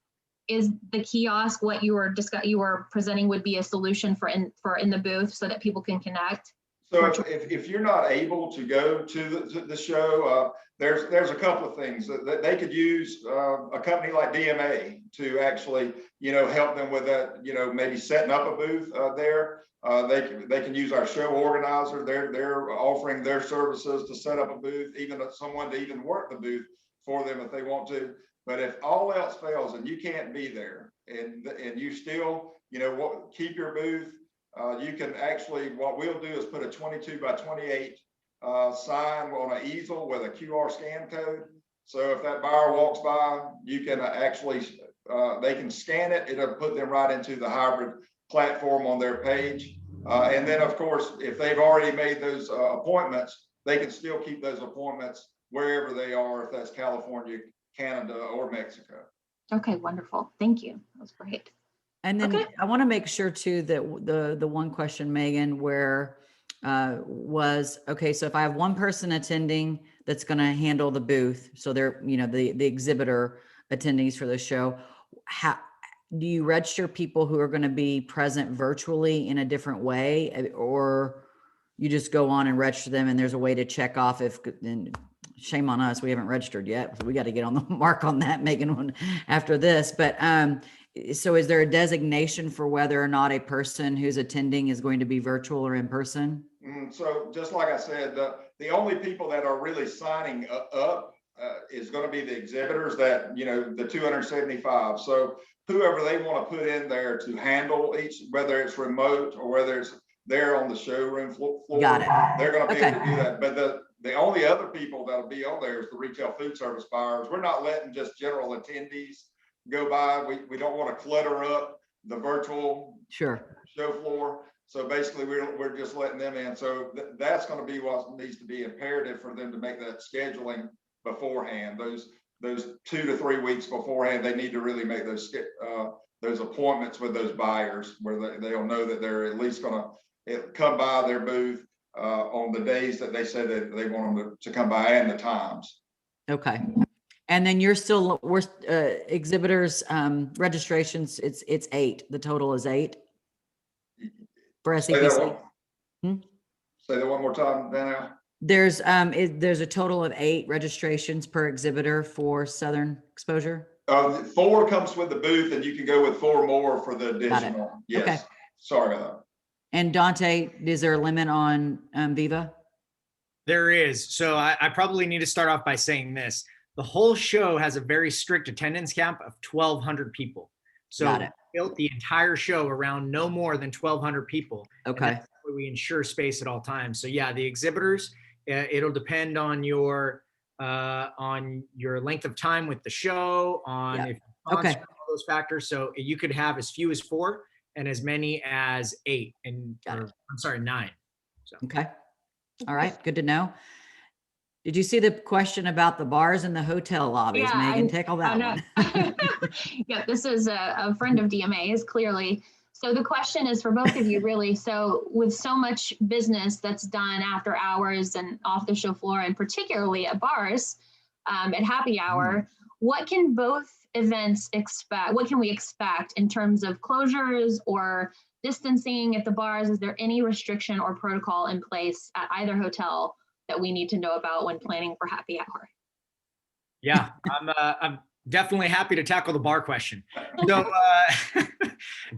is the kiosk what you were presenting would be a solution for in the booth so that people can connect? So if you're not able to go to the show, there's a couple of things that they could use a company like DMA to actually help them with that. Maybe setting up a booth there. They can use our show organizer. They're offering their services to set up a booth, even someone to even work the booth for them if they want to. But if all else fails and you can't be there, and you still keep your booth. You can actually, what we'll do is put a 22 by 28 sign on an easel with a QR scan code. So if that buyer walks by, you can actually, they can scan it. It'll put them right into the hybrid platform on their page. And then of course, if they've already made those appointments, they can still keep those appointments wherever they are, if that's California, Canada, or Mexico. Okay, wonderful. Thank you. That was great. And then I want to make sure too that the one question, Megan, where was, okay, so if I have one person attending that's going to handle the booth, so they're, the exhibitor attendees for the show, how do you register people who are going to be present virtually in a different way, or you just go on and register them and there's a way to check off if, and shame on us, we haven't registered yet. So we got to get on the mark on that, making one after this. But so is there a designation for whether or not a person who's attending is going to be virtual or in person? So just like I said, the only people that are really signing up is going to be the exhibitors that, the 275. So whoever they want to put in there to handle each, whether it's remote or whether it's there on the showroom floor, Got it. they're going to be Okay. able to do that. But the only other people that'll be on there is the retail food service buyers. We're not letting just general attendees go by. We don't want to clutter up the virtual Sure. show floor. So basically we're just letting them in. So that's going to be what needs to be imperative for them to make that scheduling beforehand. Those 2 to 3 weeks beforehand, they need to really make those appointments with those buyers where they'll know that they're at least going to come by their booth on the days that they said that they want them to come by and the times. Okay. And then we're exhibitors registrations. It's 8. The total is 8 for SEPC. Say that one more time, Danielle. There's a total of 8 registrations per exhibitor for Southern Exposure. 4 comes with the booth, and you can go with 4 more for the additional. Yes. Okay. Sorry about that. And Dante, is there a limit on Viva? There is. So I probably need to start off by saying this. The whole show has a very strict attendance cap of 1,200 people. So we built the entire show around no more than 1,200 people. Okay. We ensure space at all times. So yeah, the exhibitors, it'll depend on your length of time with the show, on if all those factors. So you could have as few as 4 and as many as 8 and 9. So. Okay. All right. Good to know. Did you see the question about the bars and the hotel lobbies, Yeah, Megan? Tackle that one. Yeah, this is a friend of DMA's, clearly. So the question is for both of you, really. So with so much business that's done after hours and off the show floor, and particularly at bars, at happy hour, what can both events expect? What can we expect in terms of closures or distancing at the bars? Is there any restriction or protocol in place at either hotel that we need to know about when planning for happy hour? Yeah, I'm definitely happy to tackle the bar question. So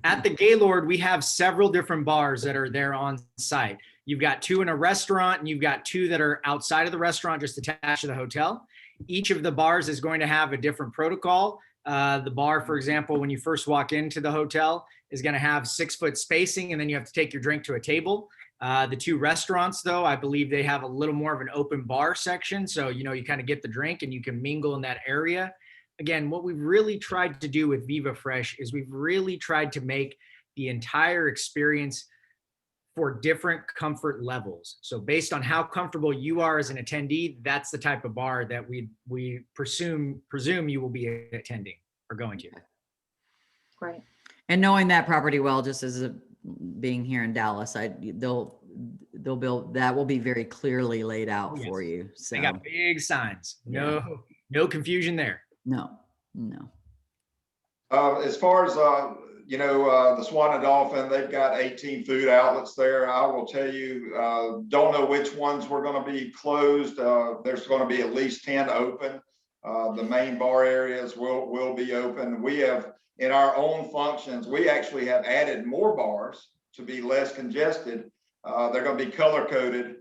at the Gaylord, we have several different bars that are there on site. You've got 2 in a restaurant, and you've got 2 that are outside of the restaurant, just attached to the hotel. Each of the bars is going to have a different protocol. The bar, for example, when you first walk into the hotel, is going to have 6-foot spacing, and then you have to take your drink to a table. The 2 restaurants, though, I believe they have a little more of an open bar section. So, you kind of get the drink and you can mingle in that area. Again, what we've really tried to do with Viva Fresh is we've really tried to make the entire experience for different comfort levels. So based on how comfortable you are as an attendee, that's the type of bar that we presume you will be attending or going to. Great. And knowing that property well, just as being here in Dallas, they'll build, that will be very clearly laid out for you. So they got big signs. No confusion there. No. As far as the Swan and Dolphin, they've got 18 food outlets there. I will tell you, don't know which ones were going to be closed. There's going to be at least 10 open. The main bar areas will be open. We have, in our own functions, we actually have added more bars to be less congested. They're going to be color coded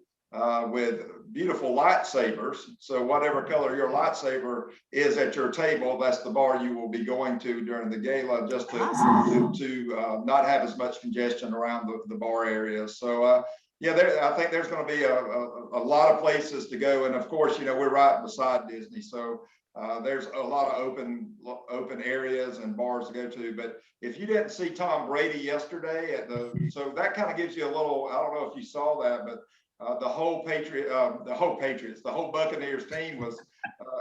with beautiful lightsabers. So whatever color your lightsaber is at your table, that's the bar you will be going to during the gala, just to not have as much congestion around the bar areas. So I think there's going to be a lot of places to go. And of course, we're right beside Disney. So there's a lot of open areas and bars to go to. But if you didn't see Tom Brady yesterday so that kind of gives you a little, I don't know if you saw that, but the whole Buccaneers team was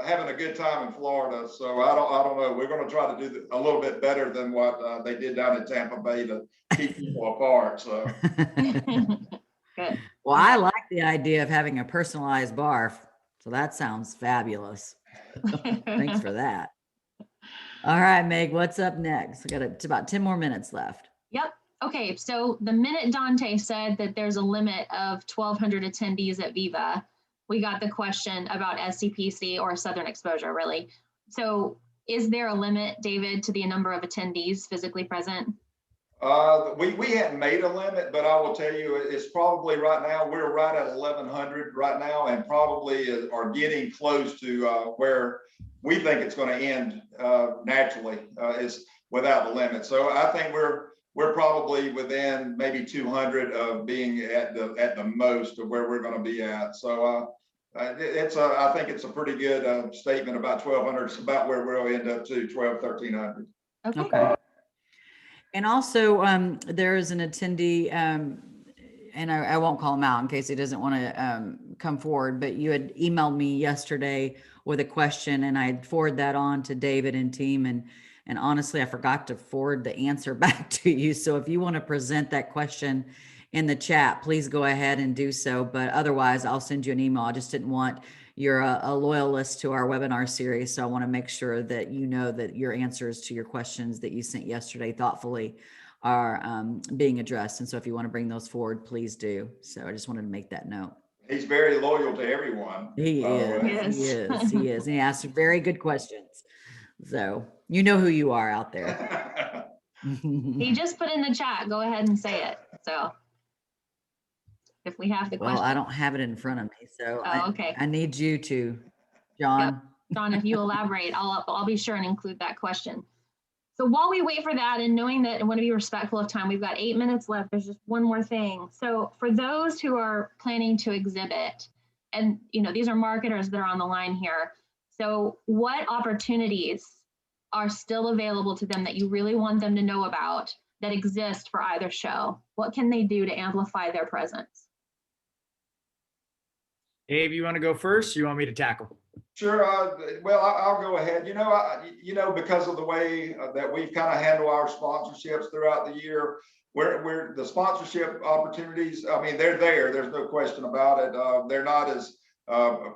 having a good time in Florida. So I don't know. We're going to try to do a little bit better than what they did down in Tampa Bay to keep people apart. So Good. Well, I like the idea of having a personalized bar. So that sounds fabulous. Thanks for that. All right, Meg, what's up next? It's about 10 more minutes left. Yep. Okay. So the minute Dante said that there's a limit of 1,200 attendees at Viva, we got the question about SCPC or Southern Exposure, really. So is there a limit, David, to the number of attendees physically present? We hadn't made a limit, but I will tell you, it's probably right now, we're right at 1,100 right now, and probably are getting close to where we think it's going to end naturally. It's without the limit. So I think we're probably within maybe 200 of being at the most of where we're going to be at. So I think it's a pretty good statement about 1,200. It's about where we'll end up to 1,300. Okay. And also, there is an attendee, and I won't call him out in case he doesn't want to come forward, but you had emailed me yesterday with a question, and I forwarded that on to David and team. And honestly, I forgot to forward the answer back to you. So if you want to present that question in the chat, please go ahead and do so. But otherwise, I'll send you an email. I just didn't want you're a loyalist to our webinar series. So I want to make sure that you know that your answers to your questions that you sent yesterday thoughtfully are being addressed. And so if you want to bring those forward, please do. So I just wanted to make that note. He's very loyal to everyone. He is. And he asks very good questions. So you know who you are out there. He just put in the chat. Go ahead and say it. So if we have the question. Well, I don't have it in front of me, so okay. I need you to, John. Yep. John, if you elaborate, I'll be sure and include that question. So while we wait for that, and knowing that I want to be respectful of time, we've got 8 minutes left. There's just one more thing. So for those who are planning to exhibit, and these are marketers that are on the line here. So what opportunities are still available to them that you really want them to know about that exist for either show? What can they do to amplify their presence? Dave, you want to go first? Or you want me to tackle? Sure. Well, I'll go ahead. Because of the way that we've kind of handled our sponsorships throughout the year, where the sponsorship opportunities, I mean, they're there. There's no question about it. They're not as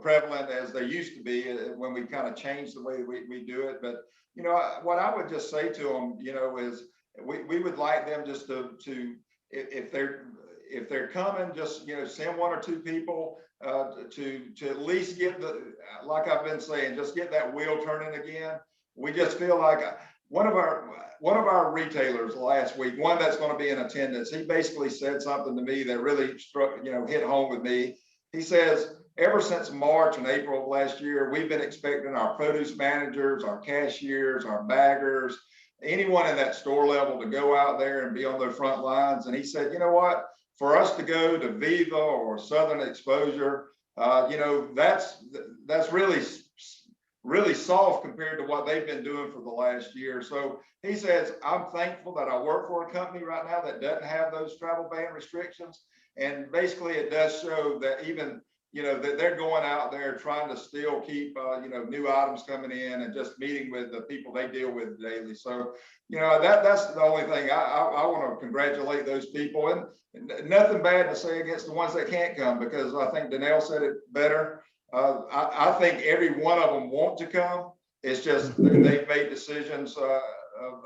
prevalent as they used to be when we kind of changed the way we do it. But what I would just say to them, is we would like them just to if they're coming, just send one or two people to at least get like I've been saying, just get that wheel turning again. We just feel like one of our retailers last week, one that's going to be in attendance, he basically said something to me that really struck, hit home with me. He says, ever since March and April of last year, we've been expecting our produce managers, our cashiers, our baggers, anyone in that store level to go out there and be on their front lines. And he said, you know what? For us to go to Viva or Southern Exposure, that's really soft compared to what they've been doing for the last year. So he says, I'm thankful that I work for a company right now that doesn't have those travel ban restrictions. And basically it does show that even, that they're going out there trying to still keep, new items coming in and just meeting with the people they deal with daily. So, that's the only thing I want to congratulate those people, and nothing bad to say against the ones that can't come, because I think Danelle said it better. I think every one of them want to come. It's just they've made decisions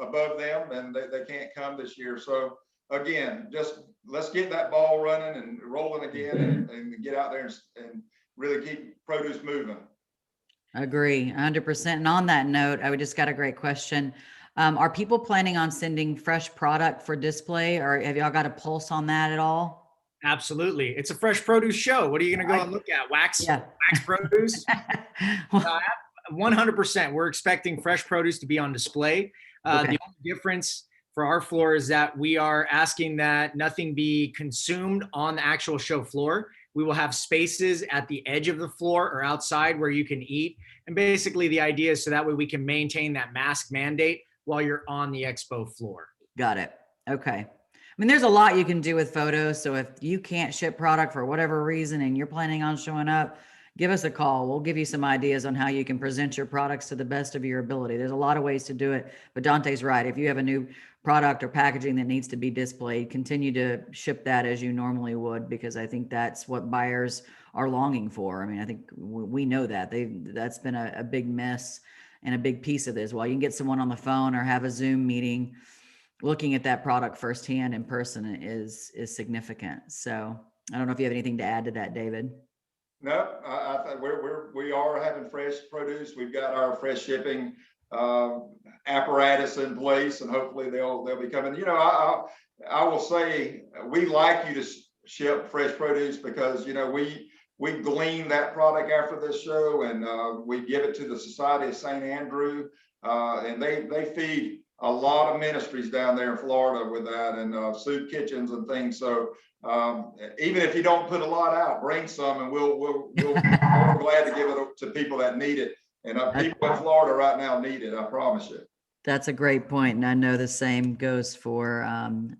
above them, and they can't come this year. So again, just let's get that ball running and rolling again, and get out there and really keep produce moving. I agree 100%. And on that note, I just got a great question. Are people planning on sending fresh product for display, or have y'all got a pulse on that at all? Absolutely. It's a fresh produce show. What are you going to go and look at? Wax produce? 100%. We're expecting fresh produce to be on display. The only difference for our floor is that we are asking that nothing be consumed on the actual show floor. We will have spaces at the edge of the floor or outside where you can eat. And basically the idea is so that way we can maintain that mask mandate while you're on the expo floor. Got it. Okay. I mean, there's a lot you can do with photos. So if you can't ship product for whatever reason and you're planning on showing up, give us a call. We'll give you some ideas on how you can present your products to the best of your ability. There's a lot of ways to do it, but Dante's right. If you have a new product or packaging that needs to be displayed, continue to ship that as you normally would, because I think that's what buyers are longing for. I mean, I think we know that that's been a big miss and a big piece of this. While you can get someone on the phone or have a Zoom meeting, looking at that product firsthand in person is significant. So I don't know if you have anything to add to that, David. No, I think we are having fresh produce. We've got our fresh shipping apparatus in place, and hopefully they'll be coming. You know, I will say we like you to ship fresh produce because, you know, we glean that product after this show, and we give it to the Society of St. Andrew, and they feed a lot of ministries down there in Florida with that, and soup kitchens and things. So even if you don't put a lot out, bring some, and we'll be more glad to give it to people that need it. And people in Florida right now need it, I promise you. That's a great point. And I know the same goes for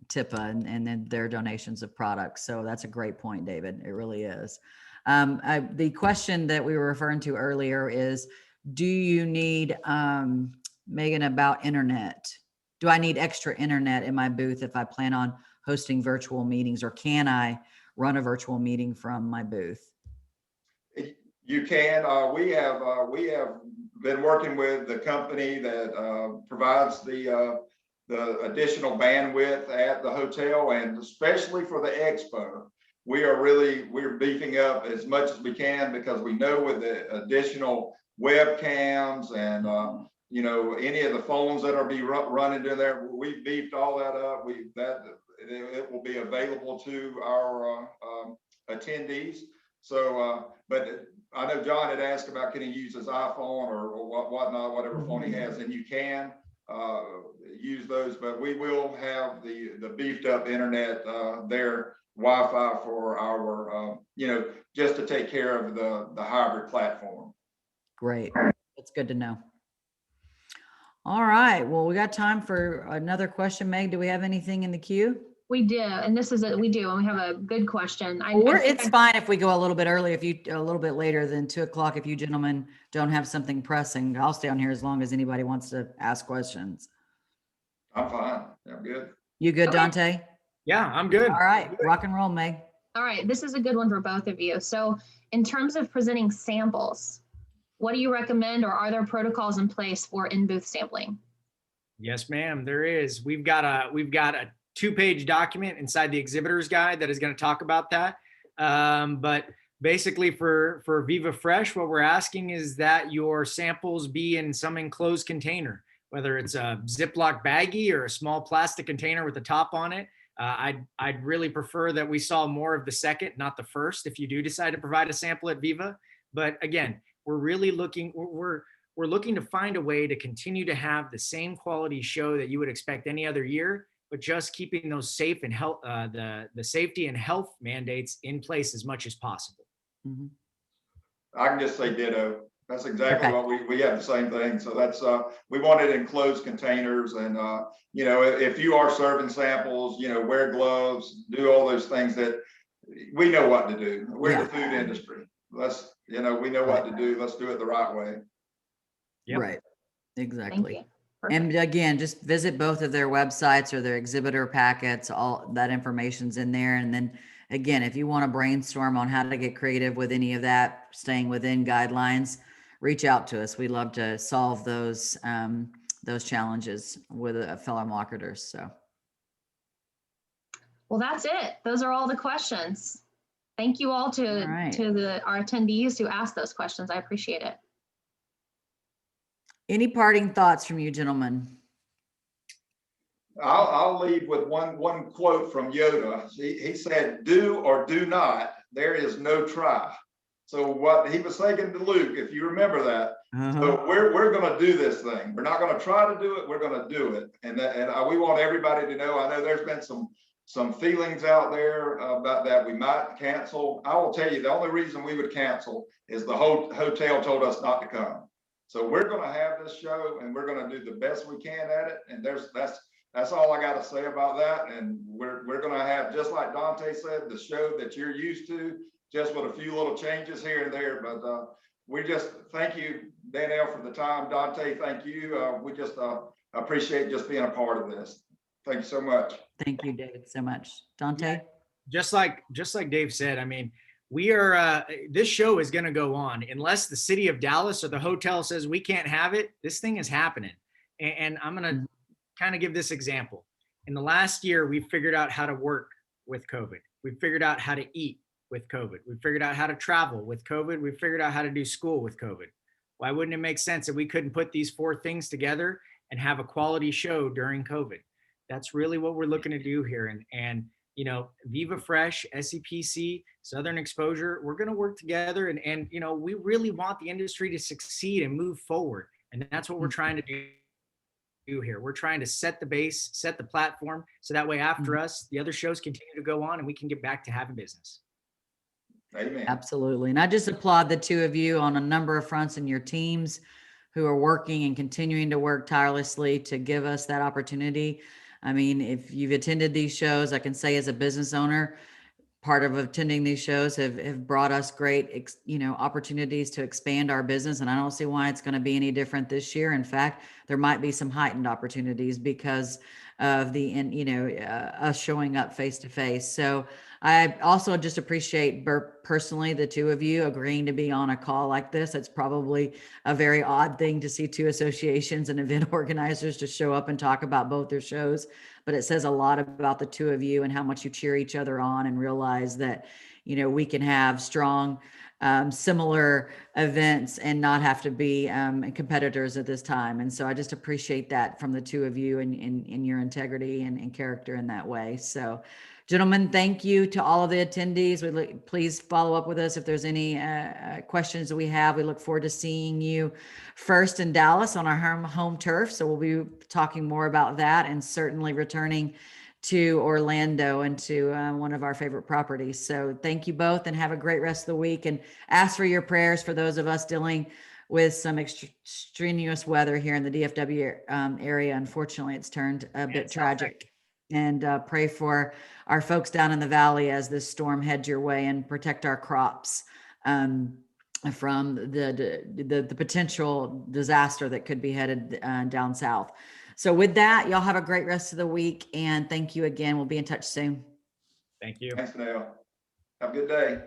TIPA and then their donations of products. So that's a great point, David. It really is. The question that we were referring to earlier is, do you need, Megan, about internet? Do I need extra internet in my booth if I plan on hosting virtual meetings, or can I run a virtual meeting from my booth? You can. We have been working with the company that provides the additional bandwidth at the hotel, and especially for the expo, we're beefing up as much as we can, because we know with the additional webcams and you know, any of the phones that are running in there, we beefed all that up. It will be available to our attendees. So, but I know John had asked about, can he use his iPhone or whatnot, whatever phone he has, and you can use those, but we will have the beefed up internet there, Wi-Fi for our, you know, just to take care of the hybrid platform. Great. That's good to know. All right. Well, we got time for another question. Meg, do we have anything in the queue? We do, and we do, and we have a good question. It's fine if we go a little bit early, a little bit later than 2:00. If you gentlemen don't have something pressing, I'll stay on here as long as anybody wants to ask questions. I'm fine. I'm good. You good, Okay. Dante? Yeah, I'm good. All right. Rock and roll, Meg. All right, this is a good one for both of you. So in terms of presenting samples, what do you recommend, or are there protocols in place for in-booth sampling? Yes, ma'am, there is. We've got a 2-page document inside the exhibitor's guide that is going to talk about that. But basically for Viva Fresh, what we're asking is that your samples be in some enclosed container, whether it's a Ziploc baggie or a small plastic container with a top on it. I'd really prefer that we saw more of the second, not the first, if you do decide to provide a sample at Viva. But again, we're really looking to find a way to continue to have the same quality show that you would expect any other year, but just keeping those safe and health, the safety and health mandates in place as much as possible. Mm-hmm. I can just say ditto. That's exactly what we have the same thing. So that's we wanted enclosed containers, and you know, if you are serving samples, you know, wear gloves, do all those things that we know what to do. We're the food industry. You know, we know what to do. Let's do it the right way. Yep. Right. Exactly. Thank you. Perfect. And again, just visit both of their websites or their exhibitor packets. All that information's in there. And then again, if you want to brainstorm on how to get creative with any of that, staying within guidelines, reach out to us. We'd love to solve those challenges with fellow marketers. So. Well, that's it. Those are all the questions. Thank you all to our attendees who asked those questions. I appreciate it. Any parting thoughts from you, gentlemen? I'll leave with one quote from Yoda. He said, "Do or do not. There is no try." So what he was saying to Luke, if you remember that. So we're going to do this thing. We're not going to try to do it. We're going to do it. And we want everybody to know. I know there's been some feelings out there about that we might cancel. I will tell you, the only reason we would cancel is the whole hotel told us not to come. So we're going to have this show, and we're going to do the best we can at it. And that's all I got to say about that. And we're going to have, just like Dante said, the show that you're used to, just with a few little changes here and there. But we just thank you, Danielle, for the time. Dante, thank you. We just appreciate just being a part of this. Thank you so much. Thank you, David, so much. Dante? Just like Dave said, I mean, we are, this show is going to go on unless the city of Dallas or the hotel says we can't have it. This thing is happening. And I'm going to kind of give this example. In the last year, we figured out how to work with COVID. We figured out how to eat with COVID. We figured out how to travel with COVID. We figured out how to do school with COVID. Why wouldn't it make sense that we couldn't put these 4 things together and have a quality show during COVID? That's really what we're looking to do here. And you know, Viva Fresh, SEPC, Southern Exposure, we're going to work together. And, you know, we really want the industry to succeed and move forward. And that's what we're trying to do here. We're trying to set the base, set the platform, so that way after us, the other shows continue to go on and we can get back to having business. Amen. Absolutely. And I just applaud the two of you on a number of fronts in your teams who are working and continuing to work tirelessly to give us that opportunity. I mean, if you've attended these shows, I can say as a business owner, part of attending these shows have brought us great, opportunities to expand our business. And I don't see why it's going to be any different this year. In fact, there might be some heightened opportunities because of us showing up face to face. So I also just appreciate personally the two of you agreeing to be on a call like this. It's probably a very odd thing to see 2 associations and event organizers to show up and talk about both their shows, but it says a lot about the two of you and how much you cheer each other on and realize that, we can have strong, similar events and not have to be competitors at this time. And so I just appreciate that from the two of you and your integrity and character in that way. So gentlemen, thank you to all of the attendees. Please follow up with us if there's any questions that we have. We look forward to seeing you first in Dallas on our home turf. So we'll be talking more about that and certainly returning to Orlando and to one of our favorite properties. So thank you both and have a great rest of the week, and ask for your prayers for those of us dealing with some strenuous weather here in the DFW area. Unfortunately, it's turned a bit tragic. And pray for our folks down in the valley as this storm heads your way, and protect our crops from the potential disaster that could be headed down south. So with that, y'all have a great rest of the week, and thank you again. We'll be in touch soon. Thank you. Thanks, Dale. Have a good day.